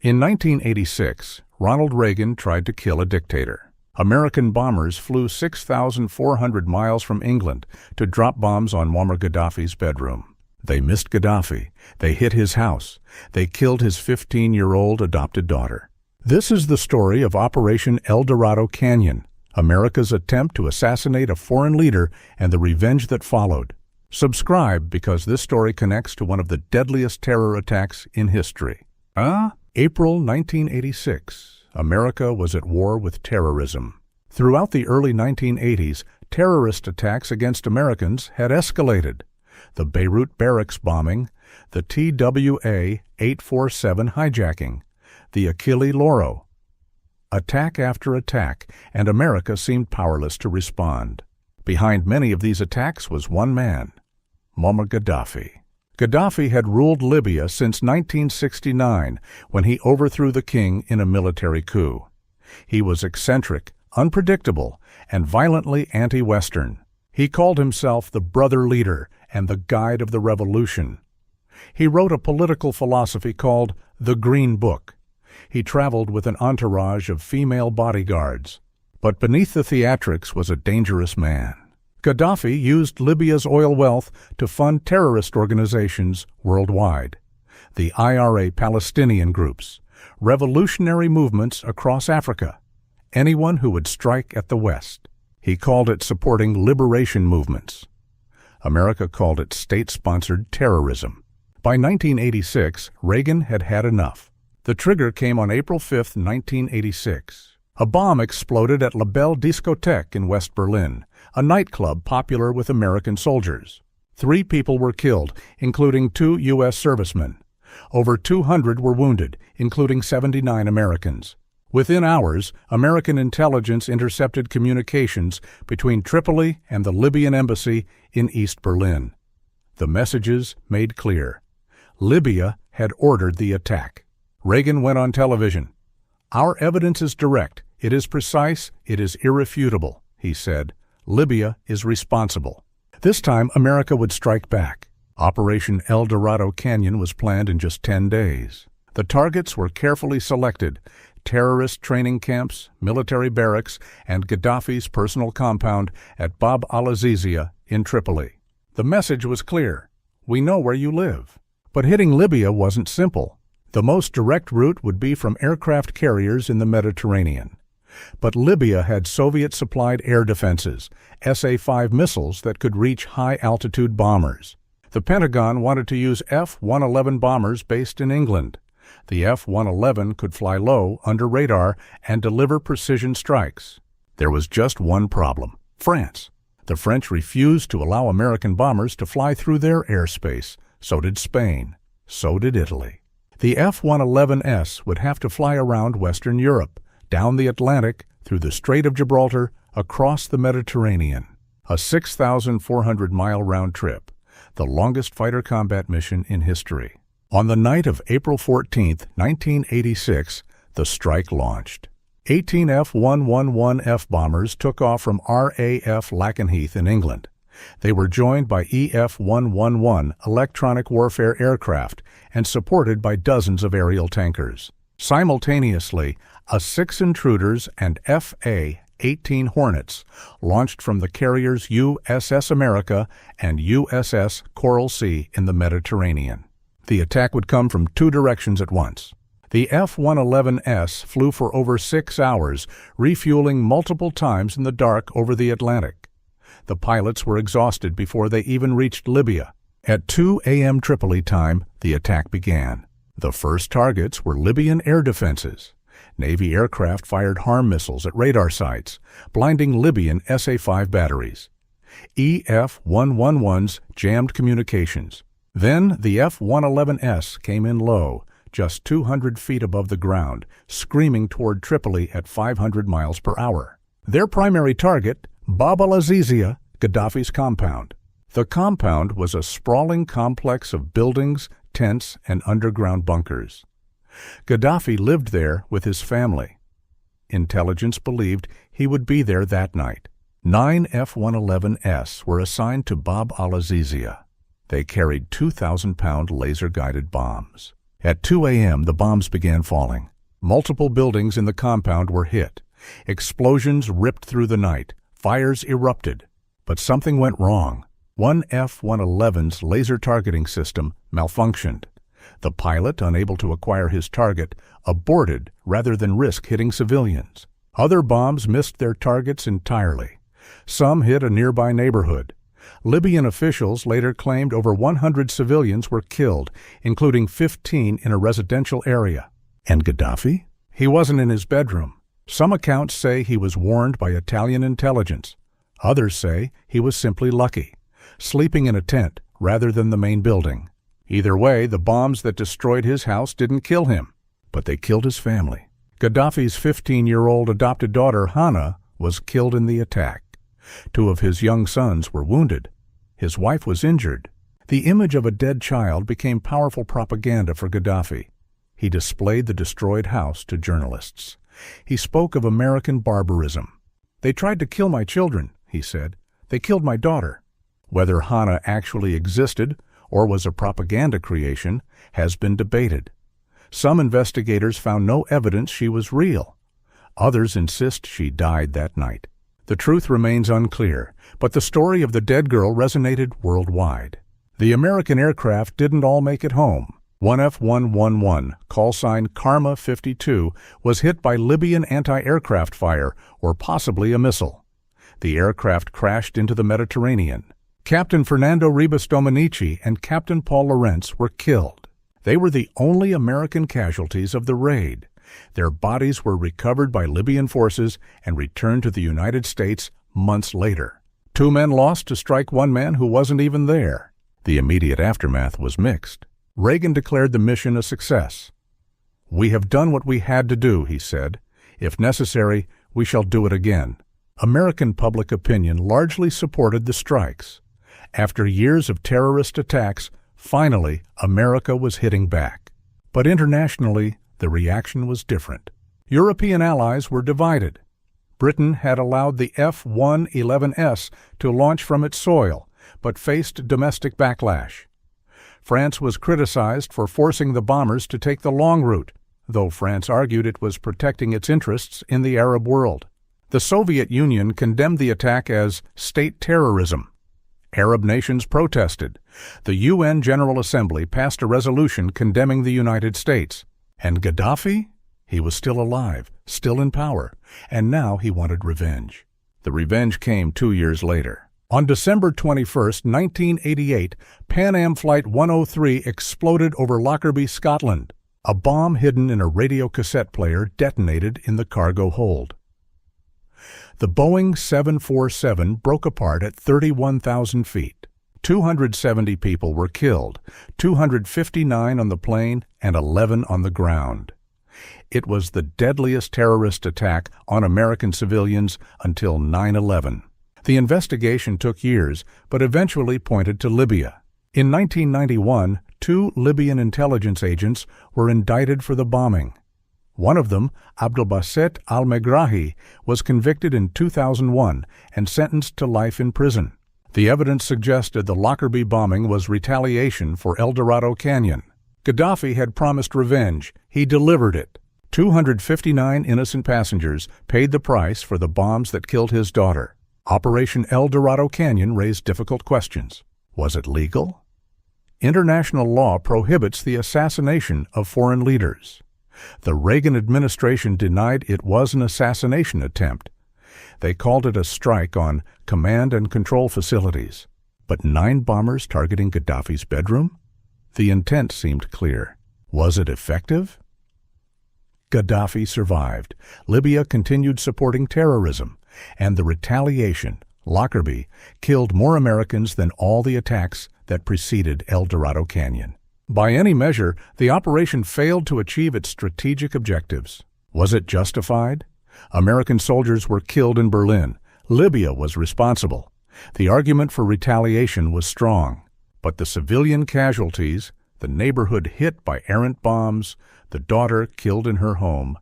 In 1986, Ronald Reagan tried to kill a dictator. American bombers flew 6,400 miles from England to drop bombs on Muammar Gaddafi's bedroom. They missed Gaddafi. They hit his house. They killed his 15-year-old adopted daughter. This is the story of Operation El Dorado Canyon, America's attempt to assassinate a foreign leader and the revenge that followed. Subscribe because this story connects to one of the deadliest terror attacks in history. April 1986. America was at war with terrorism. Throughout the early 1980s, terrorist attacks against Americans had escalated. The Beirut barracks bombing, the TWA 847 hijacking, the Achille Lauro. Attack after attack, and America seemed powerless to respond. Behind many of these attacks was one man, Muammar Gaddafi. Gaddafi had ruled Libya since 1969, when he overthrew the king in a military coup. He was eccentric, unpredictable, and violently anti-Western. He called himself the brother leader and the guide of the revolution. He wrote a political philosophy called the Green Book. He traveled with an entourage of female bodyguards. But beneath the theatrics was a dangerous man. Gaddafi used Libya's oil wealth to fund terrorist organizations worldwide. The IRA Palestinian groups, revolutionary movements across Africa, anyone who would strike at the West. He called it supporting liberation movements. America called it state-sponsored terrorism. By 1986, Reagan had had enough. The trigger came on April 5, 1986. A bomb exploded at La Belle Discotheque in West Berlin, a nightclub popular with American soldiers. 3 people were killed, including 2 U.S. servicemen. Over 200 were wounded, including 79 Americans. Within hours, American intelligence intercepted communications between Tripoli and the Libyan embassy in East Berlin. The messages made clear. Libya had ordered the attack. Reagan went on television. "Our evidence is direct. It is precise. It is irrefutable," he said. "Libya is responsible." This time, America would strike back. Operation El Dorado Canyon was planned in just 10 days. The targets were carefully selected: terrorist training camps, military barracks, and Gaddafi's personal compound at Bab al-Azizia in Tripoli. The message was clear: we know where you live. But hitting Libya wasn't simple. The most direct route would be from aircraft carriers in the Mediterranean. But Libya had Soviet-supplied air defenses, SA-5 missiles that could reach high-altitude bombers. The Pentagon wanted to use F-111 bombers based in England. The F-111 could fly low, under radar, and deliver precision strikes. There was just one problem: France. The French refused to allow American bombers to fly through their airspace. So did Spain. So did Italy. The F-111S would have to fly around Western Europe, down the Atlantic, through the Strait of Gibraltar, across the Mediterranean. A 6,400-mile round trip, the longest fighter combat mission in history. On the night of April 14, 1986, the strike launched. 18 F-111F bombers took off from RAF Lakenheath in England. They were joined by EF-111 electronic warfare aircraft and supported by dozens of aerial tankers. Simultaneously, A-6 Intruders and FA-18 Hornets launched from the carriers USS America and USS Coral Sea in the Mediterranean. The attack would come from 2 directions at once. The F-111S flew for over 6 hours, refueling multiple times in the dark over the Atlantic. The pilots were exhausted before they even reached Libya. At 2 a.m. Tripoli time, the attack began. The first targets were Libyan air defenses. Navy aircraft fired HARM missiles at radar sites, blinding Libyan SA-5 batteries. EF-111s jammed communications. Then the F-111S came in low, just 200 feet above the ground, screaming toward Tripoli at 500 miles per hour. Their primary target, Bab al-Azizia, Gaddafi's compound. The compound was a sprawling complex of buildings, tents, and underground bunkers. Gaddafi lived there with his family. Intelligence believed he would be there that night. 9 F-111S were assigned to Bab al-Azizia. They carried 2,000-pound laser-guided bombs. At 2 a.m., the bombs began falling. Multiple buildings in the compound were hit. Explosions ripped through the night. Fires erupted. But something went wrong. One F-111's laser targeting system malfunctioned. The pilot, unable to acquire his target, aborted rather than risk hitting civilians. Other bombs missed their targets entirely. Some hit a nearby neighborhood. Libyan officials later claimed over 100 civilians were killed, including 15 in a residential area. And Gaddafi? He wasn't in his bedroom. Some accounts say he was warned by Italian intelligence. Others say he was simply lucky, sleeping in a tent rather than the main building. Either way, the bombs that destroyed his house didn't kill him, but they killed his family. Gaddafi's 15-year-old adopted daughter, Hannah, was killed in the attack. 2 of his young sons were wounded. His wife was injured. The image of a dead child became powerful propaganda for Gaddafi. He displayed the destroyed house to journalists. He spoke of American barbarism. "They tried to kill my children," he said. "They killed my daughter." Whether Hannah actually existed or was a propaganda creation has been debated. Some investigators found no evidence she was real. Others insist she died that night. The truth remains unclear, but the story of the dead girl resonated worldwide. The American aircraft didn't all make it home. One F-111, call sign Karma 52, was hit by Libyan anti-aircraft fire, or possibly a missile. The aircraft crashed into the Mediterranean. Captain Fernando Ribas Dominici and Captain Paul Lorentz were killed. They were the only American casualties of the raid. Their bodies were recovered by Libyan forces and returned to the United States months later. 2 men lost to strike 1 man who wasn't even there. The immediate aftermath was mixed. Reagan declared the mission a success. "We have done what we had to do," he said. "If necessary, we shall do it again." American public opinion largely supported the strikes. After years of terrorist attacks, finally, America was hitting back. But internationally, the reaction was different. European allies were divided. Britain had allowed the F-111S to launch from its soil, but faced domestic backlash. France was criticized for forcing the bombers to take the long route, though France argued it was protecting its interests in the Arab world. The Soviet Union condemned the attack as state terrorism. Arab nations protested. The UN General Assembly passed a resolution condemning the United States. And Gaddafi? He was still alive, still in power, and now he wanted revenge. The revenge came 2 years later. On December 21, 1988, Pan Am Flight 103 exploded over Lockerbie, Scotland. A bomb hidden in a radio cassette player detonated in the cargo hold. The Boeing 747 broke apart at 31,000 feet. 270 people were killed, 259 on the plane and 11 on the ground. It was the deadliest terrorist attack on American civilians until 9/11. The investigation took years, but eventually pointed to Libya. In 1991, 2 Libyan intelligence agents were indicted for the bombing. One of them, Abdelbasset al-Megrahi, was convicted in 2001 and sentenced to life in prison. The evidence suggested the Lockerbie bombing was retaliation for El Dorado Canyon. Gaddafi had promised revenge. He delivered it. 259 innocent passengers paid the price for the bombs that killed his daughter. Operation El Dorado Canyon raised difficult questions. Was it legal? International law prohibits the assassination of foreign leaders. The Reagan administration denied it was an assassination attempt. They called it a strike on command and control facilities. But 9 bombers targeting Gaddafi's bedroom? The intent seemed clear. Was it effective? Gaddafi survived. Libya continued supporting terrorism, and the retaliation, Lockerbie, killed more Americans than all the attacks that preceded El Dorado Canyon. By any measure, the operation failed to achieve its strategic objectives. Was it justified? American soldiers were killed in Berlin. Libya was responsible. The argument for retaliation was strong. But the civilian casualties, the neighborhood hit by errant bombs, the daughter killed in her home,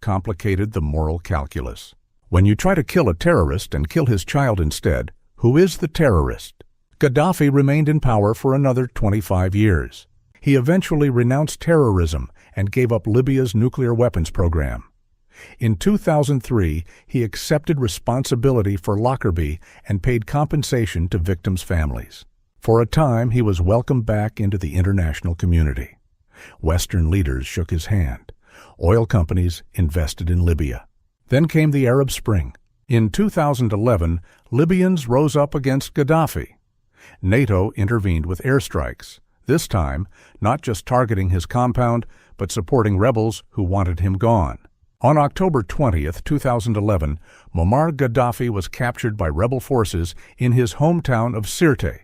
complicated the moral calculus. When you try to kill a terrorist and kill his child instead, who is the terrorist? Gaddafi remained in power for another 25 years. He eventually renounced terrorism and gave up Libya's nuclear weapons program. In 2003, he accepted responsibility for Lockerbie and paid compensation to victims' families. For a time, he was welcomed back into the international community. Western leaders shook his hand. Oil companies invested in Libya. Then came the Arab Spring. In 2011, Libyans rose up against Gaddafi. NATO intervened with airstrikes, this time not just targeting his compound, but supporting rebels who wanted him gone. On October 20, 2011, Muammar Gaddafi was captured by rebel forces in his hometown of Sirte.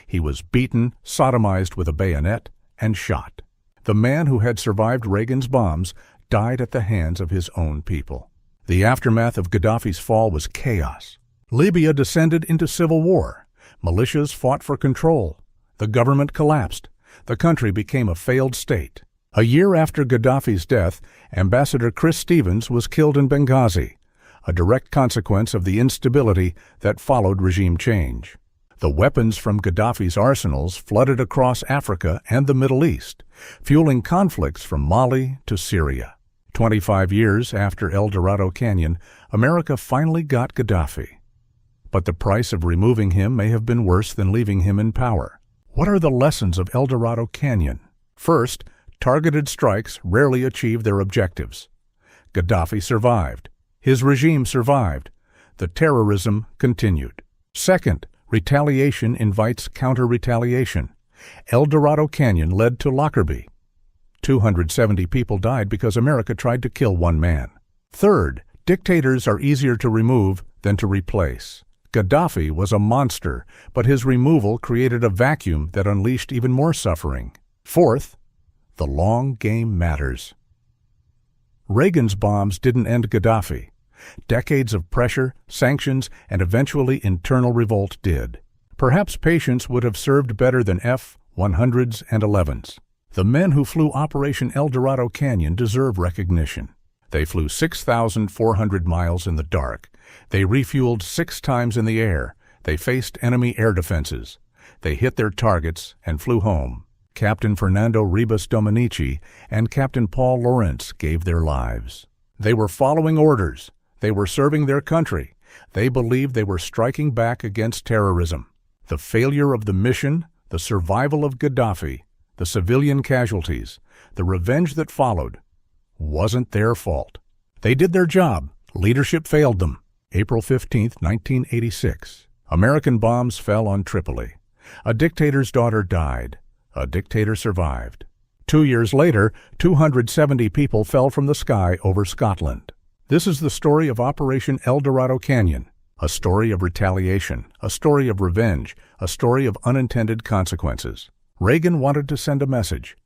He was beaten, sodomized with a bayonet, and shot. The man who had survived Reagan's bombs died at the hands of his own people. The aftermath of Gaddafi's fall was chaos. Libya descended into civil war. Militias fought for control. The government collapsed. The country became a failed state. A year after Gaddafi's death, Ambassador Chris Stevens was killed in Benghazi, a direct consequence of the instability that followed regime change. The weapons from Gaddafi's arsenals flooded across Africa and the Middle East, fueling conflicts from Mali to Syria. 25 years after El Dorado Canyon, America finally got Gaddafi. But the price of removing him may have been worse than leaving him in power. What are the lessons of El Dorado Canyon? First, targeted strikes rarely achieve their objectives. Gaddafi survived. His regime survived. The terrorism continued. Second, retaliation invites counter-retaliation. El Dorado Canyon led to Lockerbie. 270 people died because America tried to kill one man. Third, dictators are easier to remove than to replace. Gaddafi was a monster, but his removal created a vacuum that unleashed even more suffering. Fourth, the long game matters. Reagan's bombs didn't end Gaddafi. Decades of pressure, sanctions, and eventually internal revolt did. Perhaps patience would have served better than F-100s and 11s. The men who flew Operation El Dorado Canyon deserve recognition. They flew 6,400 miles in the dark. They refueled 6 times in the air. They faced enemy air defenses. They hit their targets and flew home. Captain Fernando Ribas Dominici and Captain Paul Lawrence gave their lives. They were following orders. They were serving their country. They believed they were striking back against terrorism. The failure of the mission, the survival of Gaddafi, the civilian casualties, the revenge that followed, wasn't their fault. They did their job. Leadership failed them. April 15, 1986. American bombs fell on Tripoli. A dictator's daughter died. A dictator survived. 2 years later, 270 people fell from the sky over Scotland. This is the story of Operation El Dorado Canyon, a story of retaliation, a story of revenge, a story of unintended consequences. Reagan wanted to send a message.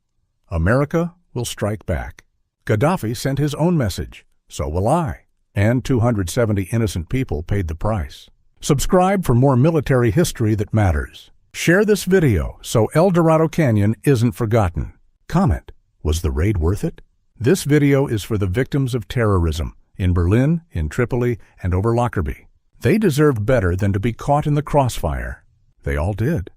America will strike back. Gaddafi sent his own message. So will I. And 270 innocent people paid the price. Subscribe for more military history that matters. Share this video so El Dorado Canyon isn't forgotten. Comment, was the raid worth it? This video is for the victims of terrorism in Berlin, in Tripoli, and over Lockerbie. They deserved better than to be caught in the crossfire. They all did.